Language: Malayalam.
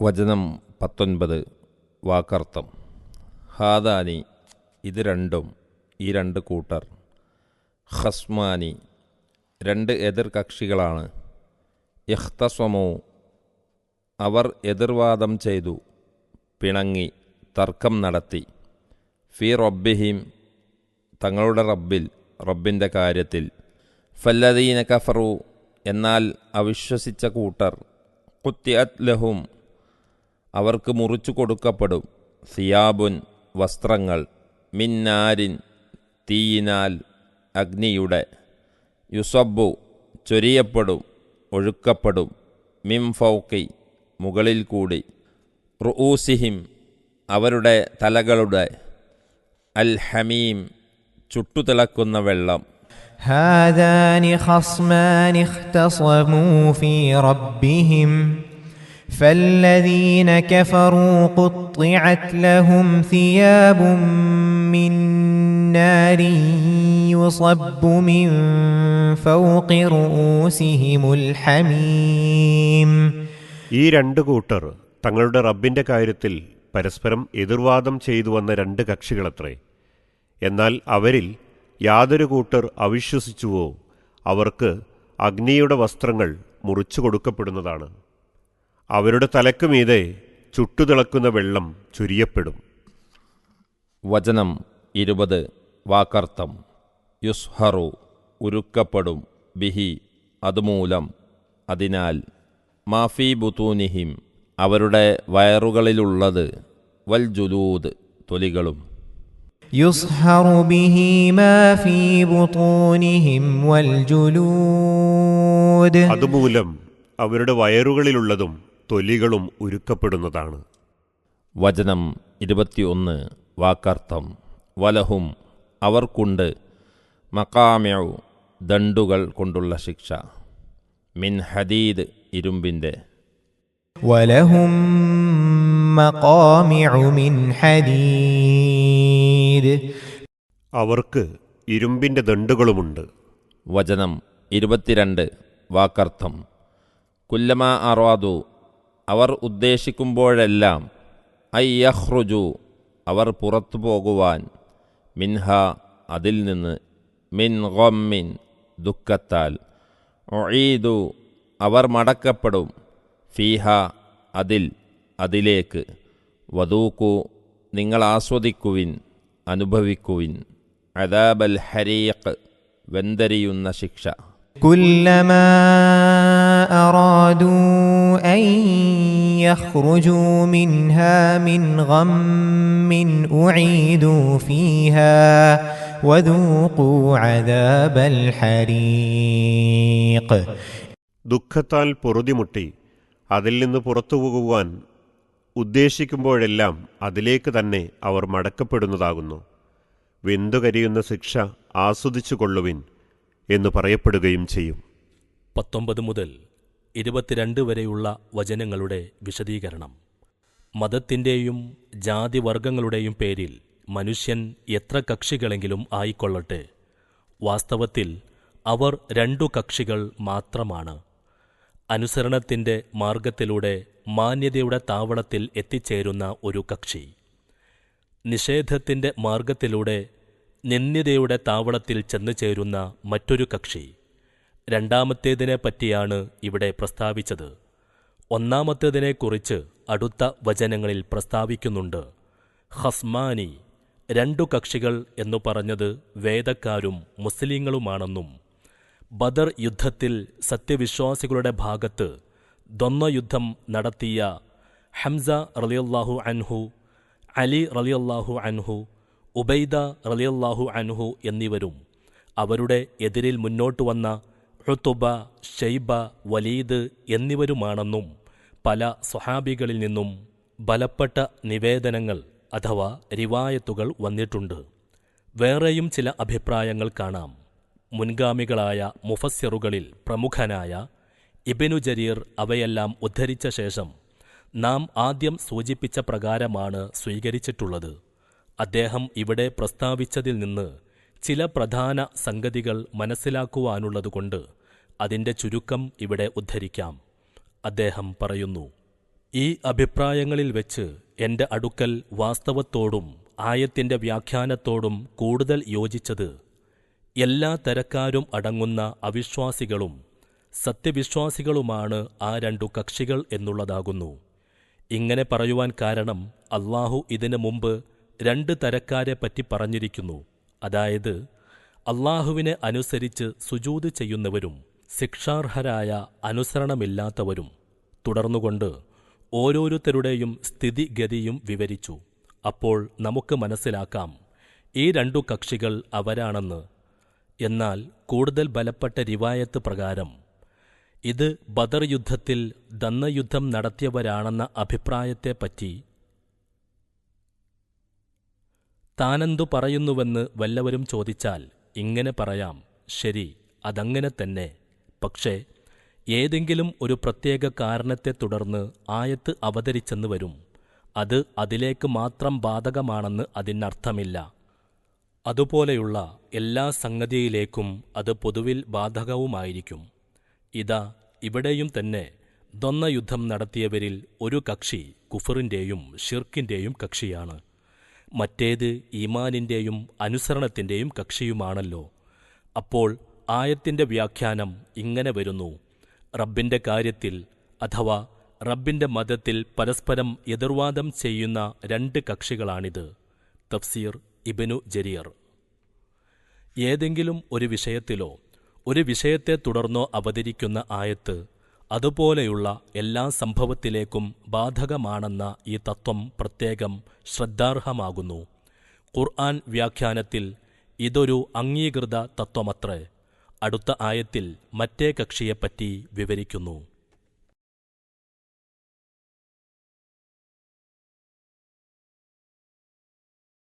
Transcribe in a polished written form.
വചനം 19 വാക്കർത്ഥം. ഹാദാനി ഇത് രണ്ടും, ഈ രണ്ട് കൂട്ടർ, ഖസ്മാനി രണ്ട് എതിർ കക്ഷികളാണ്, ഇഖ്തസമു അവർ എതിർവാദം ചെയ്തു, പിണങ്ങി, തർക്കം നടത്തി, ഫി റബ്ബിഹിം തങ്ങളുടെ റബ്ബിൽ, റബ്ബിൻ്റെ കാര്യത്തിൽ, ഫല്ലദീന കഫറു എന്നാൽ അവിശ്വസിച്ച കൂട്ടർ, ഖുത്തിഅത് ലഹും അവർക്ക് മുറിച്ചു കൊടുക്കപ്പെടും, സിയാബുൻ വസ്ത്രങ്ങൾ, മിന്നാരിൻ തീയിനാൽ അഗ്നിയുടെ, യുസബ്ബു ചൊരിയപ്പെടും, ഒഴുക്കപ്പെടും, മിം ഫൗക്കി മുകളിൽ കൂടി, റുഊസിഹിം അവരുടെ തലകളുടെ, അൽ ഹമീം ചുട്ടുതിളക്കുന്ന വെള്ളം. ഹാദാനി ഖസ്മാനി ഇഖ്തസമൂ ഫീ റബ്ബിഹിം فالذين كفروا قطعت لهم ثياب من نار يصب من فوق رؤوسهم الحميم. ഈ രണ്ട് കൂട്ടർ തങ്ങളുടെ റബ്ബിന്റെ കാര്യത്തിൽ പരസ്പരം എതിർവാദം ചെയ്തു വന്ന രണ്ട് കക്ഷികളത്രേ. എന്നാൽ അവരിൽ യാതൊരു കൂട്ടർ അവിശ്വസിച്ചുവോ അവർക്ക് അഗ്നിയുടെ വസ്ത്രങ്ങൾ മുറിച്ചു കൊടുക്കപ്പെടുന്നതാണ്. അവരുടെ തലക്ക് മീതെ ചുട്ടുതിളക്കുന്ന വെള്ളം ചൊരിയപ്പെടും. വചനം 20 വാക്കർത്ഥം. യുസ്ഹറു ഉരുക്കപ്പെടും, ബിഹി അതുമൂലം, അതിനാൽ, മാഫി ബുതൂനിഹിം അവരുടെ വയറുകളിലുള്ളത്, വൽ ജുലൂദ് തൊലികളും. യുസ്ഹറു ബിഹി മാ ഫീ ബുതൂനിഹിം വൽ ജുലൂദ് അതുമൂലം അവരുടെ വയറുകളിലുള്ളതും തൊലികളും ഉരുക്കപ്പെടുന്നതാണ്. വചനം 21 വാക്കർത്ഥം. വലഹും അവർക്കുണ്ട്, മഖാമിഉ ദണ്ടുകൾ കൊണ്ടുള്ള ശിക്ഷ, മിൻ ഹദീദ് ഇരുമ്പിൻ്റെ, വലഹും മഖാമിഉ മിൻ ഹദീദ് അവർക്ക് ഇരുമ്പിൻ്റെ ദണ്ടുകളുമുണ്ട്. വചനം 22 വാക്കർത്ഥം. കുല്ലമാ അറാദു അവർ ഉദ്ദേശിക്കുമ്പോഴെല്ലാം, അയ്യഖ്റുജു അവർ പുറത്തു പോകുവാൻ, മിൻഹ അതിൽ നിന്ന്, മിൻ ഗമ്മിൻ ദുഃഖത്താൽ, ഉഈദു അവർ മടക്കപ്പെടും, ഫീഹ അതിൽ, അതിലേക്ക്, വദൂഖു നിങ്ങൾ ആസ്വദിക്കുവിൻ, അനുഭവിക്കുവിൻ, അദാബൽ ഹരീഖ് വെന്തരിയുന്ന ശിക്ഷ. كلما أرادوا أن يخرجوا منها من غم أعيدوا فيها وذوقوا عذاب الحريق. ദുഃഖത്താൽ പൊറുതിമുട്ടി അതിൽ നിന്ന് പുറത്തുപോകുവാൻ ഉദ്ദേശിക്കുമ്പോഴെല്ലാം അതിലേക്ക് തന്നെ അവർ മടക്കപ്പെടുന്നതാകുന്നു. വെന്തുകരിയുന്ന ശിക്ഷ ആസ്വദിച്ചു കൊള്ളുവിൻ എന്ന് പറയപ്പെടുകയും ചെയ്യും. 19 മുതൽ 22 വരെയുള്ള വചനങ്ങളുടെ വിശദീകരണം. മതത്തിൻ്റെയും ജാതിവർഗങ്ങളുടെയും പേരിൽ മനുഷ്യൻ എത്ര കക്ഷികളെങ്കിലും ആയിക്കൊള്ളട്ടെ, വാസ്തവത്തിൽ അവർ 2 കക്ഷികൾ മാത്രമാണ്. അനുസരണത്തിൻ്റെ മാർഗത്തിലൂടെ മാന്യതയുടെ താവളത്തിൽ എത്തിച്ചേരുന്ന ഒരു കക്ഷി, നിഷേധത്തിൻ്റെ മാർഗത്തിലൂടെ നിന്ദ്യതയുടെ താവളത്തിൽ ചെന്നു ചേരുന്ന മറ്റൊരു കക്ഷി. രണ്ടാമത്തേതിനെ പറ്റിയാണ് ഇവിടെ പ്രസ്താവിച്ചത്. ഒന്നാമത്തേതിനെക്കുറിച്ച് അടുത്ത വചനങ്ങളിൽ പ്രസ്താവിക്കുന്നുണ്ട്. ഖസ്മാനി 2 കക്ഷികൾ എന്നു പറഞ്ഞത് വേദക്കാരും മുസ്ലിങ്ങളുമാണെന്നും, ബദർ യുദ്ധത്തിൽ സത്യവിശ്വാസികളുടെ ഭാഗത്ത് ദ്വന്ദ്വയുദ്ധം നടത്തിയ ഹംസ റളിയല്ലാഹു അൻഹു, അലി റളിയല്ലാഹു അൻഹു, ഉബൈദ റളിയല്ലാഹു അൻഹു എന്നിവരും അവരുടെ എതിരിൽ മുന്നോട്ട് വന്ന ഉത്ബ, ഷൈബ, വലീദ് എന്നിവരുമാണെന്നും പല സ്വഹാബികളിൽ നിന്നും ബലപ്പെട്ട നിവേദനങ്ങൾ അഥവാ റിവായത്തുകൾ വന്നിട്ടുണ്ട്. വേറെയും ചില അഭിപ്രായങ്ങൾ കാണാം. മുൻഗാമികളായ മുഫസ്സിറുകളിൽ പ്രമുഖനായ ഇബ്നു ജരീർ അവയെല്ലാം ഉദ്ധരിച്ച ശേഷം നാം ആദ്യം സൂചിപ്പിച്ച പ്രകാരമാണ് സ്വീകരിച്ചിട്ടുള്ളത്. അദ്ദേഹം ഇവിടെ പ്രസ്താവിച്ചതിൽ നിന്ന് ചില പ്രധാന സംഗതികൾ മനസ്സിലാക്കുവാനുള്ളതുകൊണ്ട് അതിൻ്റെ ചുരുക്കം ഇവിടെ ഉദ്ധരിക്കാം. അദ്ദേഹം പറയുന്നു, ഈ അഭിപ്രായങ്ങളിൽ വെച്ച് എന്റെ അടുക്കൽ വാസ്തവത്തോടും ആയത്തിന്റെ വ്യാഖ്യാനത്തോടും കൂടുതൽ യോജിച്ചത് എല്ലാ തരക്കാരും അടങ്ങുന്ന അവിശ്വാസികളും സത്യവിശ്വാസികളുമാണ് ആ രണ്ടു കക്ഷികൾ എന്നുള്ളതാകുന്നു. ഇങ്ങനെ പറയുവാൻ കാരണം അല്ലാഹു ഇതിനു മുമ്പ് 2 തരക്കാരെപ്പറ്റി പറഞ്ഞിരിക്കുന്നു. അതായത് അല്ലാഹുവിനെ അനുസരിച്ച് സുജൂദ് ചെയ്യുന്നവരും ശിക്ഷാർഹരായ അനുസരണമില്ലാത്തവരും. തുടർന്നുകൊണ്ട് ഓരോരുത്തരുടെയും സ്ഥിതിഗതിയും വിവരിച്ചു. അപ്പോൾ നമുക്ക് മനസ്സിലാക്കാം ഈ 2 കക്ഷികൾ അവരാണെന്ന്. എന്നാൽ കൂടുതൽ ബലപ്പെട്ട റിവായത്ത് പ്രകാരം ഇത് ബദർ യുദ്ധത്തിൽ ദന്നയുദ്ധം നടത്തിയവരാണെന്ന അഭിപ്രായത്തെപ്പറ്റി താനെന്തു പറയുന്നുവെന്ന് വല്ലവരും ചോദിച്ചാൽ ഇങ്ങനെ പറയാം, ശരി, അതങ്ങനെ തന്നെ. പക്ഷേ ഏതെങ്കിലും ഒരു പ്രത്യേക കാരണത്തെ തുടർന്ന് ആയത്ത് അവതരിച്ചെന്ന് വരും. അത് അതിലേക്ക് മാത്രം ബാധകമാണെന്ന് അതിനർത്ഥമില്ല. അതുപോലെയുള്ള എല്ലാ സംഗതിയിലേക്കും അത് പൊതുവിൽ ബാധകവുമായിരിക്കും. ഇതാ ഇവിടെയും തന്നെ ദ്വന്ദ്വയുദ്ധം നടത്തിയവരിൽ ഒരു കക്ഷി കുഫറിന്റെയും ഷിർക്കിന്റെയും കക്ഷിയാണ്. മറ്റേത് ഈമാനിന്റെയും അനുസരണത്തിന്റെയും കക്ഷിയുമാണല്ലോ. അപ്പോൾ ആയത്തിന്റെ വ്യാഖ്യാനം ഇങ്ങനെ വരുന്നു: റബ്ബിന്റെ കാര്യത്തിൽ അഥവാ റബ്ബിന്റെ മതത്തിൽ പരസ്പരം എതിർവാദം ചെയ്യുന്ന 2 കക്ഷികളാണിത്. തഫ്സീർ ഇബ്നു ജരീർ. ഏതെങ്കിലും ഒരു വിഷയത്തിലോ ഒരു വിഷയത്തെ തുടർന്നോ അവതരിക്കുന്ന ആയത്ത് അതുപോലെയുള്ള എല്ലാ സംഭവത്തിലേക്കും ബാധകമാണെന്ന ഈ തത്വം പ്രത്യേകം ശ്രദ്ധാർഹമാകുന്നു. ഖുർആൻ വ്യാഖ്യാനത്തിൽ ഇതൊരു അംഗീകൃത തത്വമത്രേ. അടുത്ത ആയത്തിൽ മറ്റേ കക്ഷിയെപ്പറ്റി വിവരിക്കുന്നു.